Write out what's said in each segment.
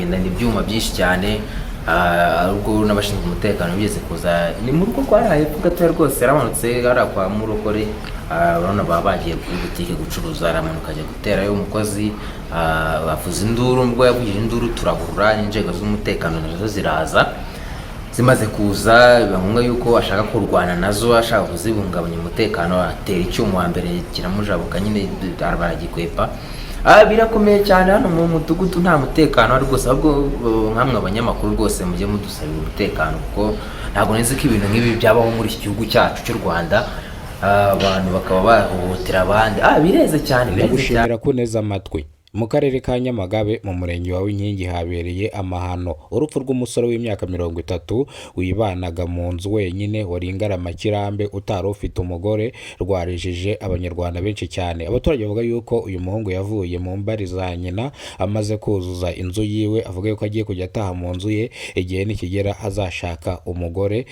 bakagendana ibyuma byinshi cyane, ubwo n'abashinzwe umutekano bigeze kuza ni mu rugo rwaraye gatoya rwose, yaramanutse hariya kwa Murokore, urabona baba bagiye kuri butike gucuruza, aramanuka ajya guterayo umukozi, bavuza induru, ubwo yavugije induru turahurura, inzego z'umutekano nazo ziraza, zimaze kuza biba ngombwa yuko ashaka kurwana nazo, ashaka kuzibungabanya umutekano, atera icyuma wa mbere kiramujabuka, nyine baragikwepa. Birakomeye cyane hano mu mudugudu, nta mutekano ari rwose, ahubwo nkamwe abanyamakuru rwose mujye mudusabira umutekano, kuko ntabwo nzi ko ibintu nk'ibi byabaho muri iki gihugu cyacu cy'u Rwanda, abantu bakaba bahohotera abandi. Bireze cyane, ndagushimira ko neza amatwi. Mu karere ka Nyamagabe mu murenge wa Winkingi habereye amahano. Urupfu rw'umusore w'imyaka 30 wibanaga mu nzu wenyine wari Ingaramakirambe utari ufite umugore rwarijije abanyarwanda benshi cyane. Abaturage bavuga yuko uyu muhungu yavuye mu mbari za nyina amaze kuzuza inzu yiwe, avuga yuko agiye kujya ataha mu nzu ye igihe nikigera azashaka umugore,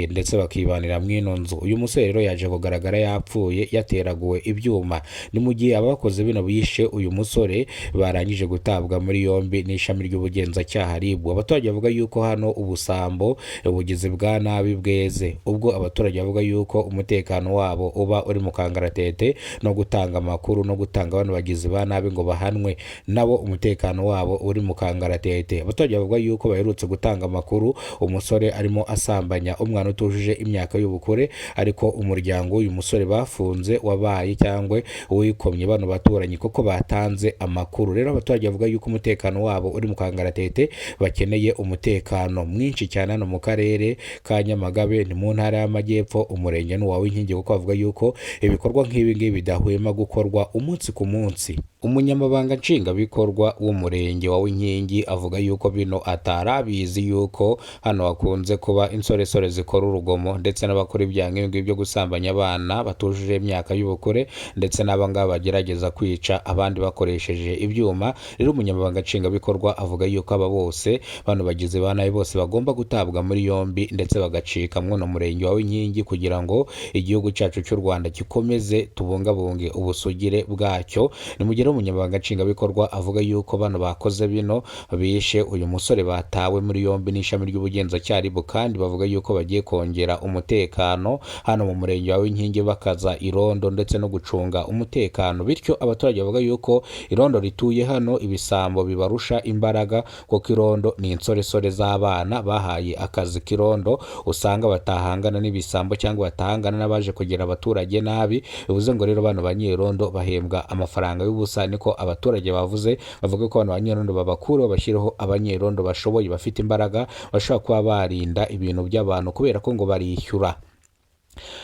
ndetse bakibanira mw'ino nzu. Uyu musore rero yaje kugaragara yapfuye yateraguwe ibyuma. Ni mu gihe abakoze bino bishe uyu musore barangije gutabwa muri yombi n'ishami ry'ubugenzacyaha RIB. Abaturage bavuga yuko hano ubusambo, ubugizi bwa nabi bweze, ubwo abaturage bavuga yuko umutekano wabo uba uri mu kangaratete no gutanga amakuru no gutanga abantu bagizi ba nabi ngo bahanwe, nabo umutekano wabo uri mu kangaratete. Abaturage bavuga yuko baherutse gutanga amakuru umusore arimo asambanya umwana utujuje imyaka y'ubukure, ariko umuryango w'uyu musore bafunze wabaye cyangwa wikomye bano baturanyi kuko batanze amakuru. Rero abaturage bavuga yuko umutekano wabo uri mu kangaratete, bakeneye umutekano mwinshi cyane hano mu karere ka Nyamagabe, ni mu ntara y'Amajyepfo, umurenge n'uwa Winkingi, kuko bavuga yuko ibikorwa nk'ibi ngibi bidahwema gukorwa umunsi ku munsi. Umunyamabanga nshingwabikorwa w'umurenge wa Winkingi avuga yuko bino atarabizi yuko hano hakunze kuba insoresore zikora urugomo, ndetse n'abakora ibyaha nk'ibi byo gusambanya abana batujuje imyaka y'ubukure, ndetse n'abangaba bagerageza kwica abandi bakoresheje ibyuma. Rero umunyamabanga nshingwabikorwa avuga yuko aba bose bano bagize ba nabi bose bagomba gutabwa muri yombi, ndetse bagacika mwono murenge wa Winkingi, kugira ngo igihugu cyacu cy'u Rwanda gikomeze tubungabunge ubusugire bwacyo. Ni mu gihe umunyamabanga nshingwabikorwa avuga yuko bano bakoze bino bishe uyu musore batawe muri yombi n'ishami ry'ubugenzacyaha RIB, kandi bavuga yuko bagiye kongera umutekano hano mu murenge wa Winkingi, bakaza irondo ndetse no gucunga umutekano. Bityo abaturage bavuga yuko irondo rituye hano ibisambo bibarusha imbaraga, kuko irondo ni insoresore z'abana bahaye akazi k'irondo, usanga batahangana n'ibisambo cyangwa batahangana n'abaje kugera abaturage nabi. Bivuze ngo rero bano banyerondo bahembwa amafaranga y'ubusa, niko abaturage bavuze. Bavuga ko bano banyerondo babakuru bashyiraho abanyerondo bashoboye, bafite imbaraga, bashobora kuba barinda ibintu by'abantu, kubera ko ngo barishyura.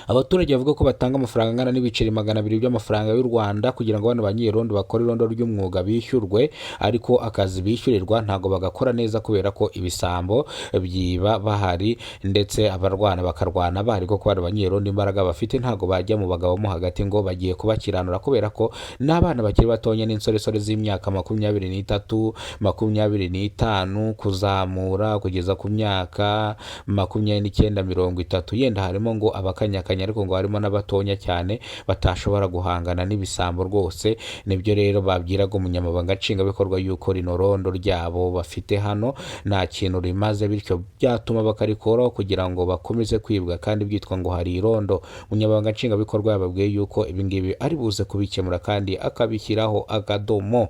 Abaturage bavuga ko batanga amafaranga angana n'ibiceri 200 by'amafaranga y'u Rwanda kugira ngo bano banyerondo bakore irondo ry'umwuga bishyurwe, ariko akazi bishyurirwa ntago bagakora neza, kubera ko ibisambo byiba bahari, ndetse abarwana bakarwana bahari, ko bano banyerondo imbaraga bafite ntago bajya mu bagabo mo hagati ngo bagiye kubakiranura, kubera ko n'abana bakiri batonya n'insoresore z'imyaka 23, 25 kuzamura kugeza ku myaka 29, 30, yenda harimo ngo abakanyakanya, ariko ngo harimo n'abatonya cyane batashobora guhangana n'ibisambo rwose. Nibyo rero babwiraga umunyamabanga nshingwabikorwa yuko rino rondo ryabo bafite hano nta kintu rimaze, bityo byatuma bakarikoraho kugira ngo bakomeze kwibwa kandi byitwa ngo hari irondo. Umunyamabanga nshingwabikorwa yababwiye yuko ibingibi ari buze kubikemura kandi akabishyiraho akadomo.